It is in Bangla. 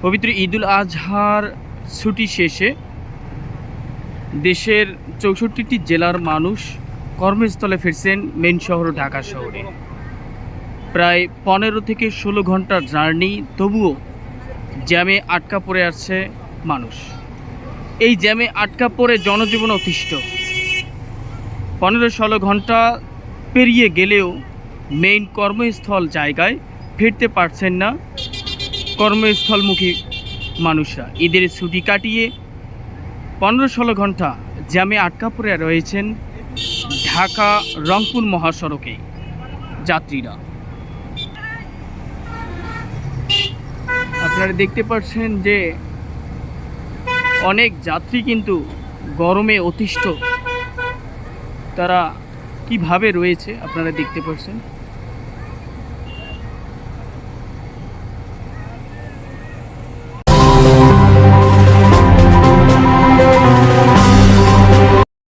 পবিত্র ঈদুল আজহার ছুটি শেষে দেশের ৬৪টি জেলার মানুষ কর্মস্থলে ফিরছেন মেইন শহর ঢাকা শহরে। প্রায় ১৫ থেকে ১৬ ঘন্টার জার্নি, তবুও জ্যামে আটকা পড়ে আছে মানুষ। এই জ্যামে আটকা পড়ে জনজীবন অতিষ্ঠ। ১৫-১৬ ঘন্টা পেরিয়ে গেলেও মেইন কর্মস্থল জায়গায় ফিরতে পারছেন না কর্মস্থলমুখী মানুষরা। ঈদের ছুটি কাটিয়ে ১৫-১৬ ঘন্টা জ্যামে আটকা পড়ে রয়েছেন ঢাকা রংপুর মহাসড়কে যাত্রীরা। আপনারা দেখতে পাচ্ছেন যে অনেক যাত্রী কিন্তু গরমে অতিষ্ঠ। তারা কিভাবে রয়েছে আপনারা দেখতে পাচ্ছেন।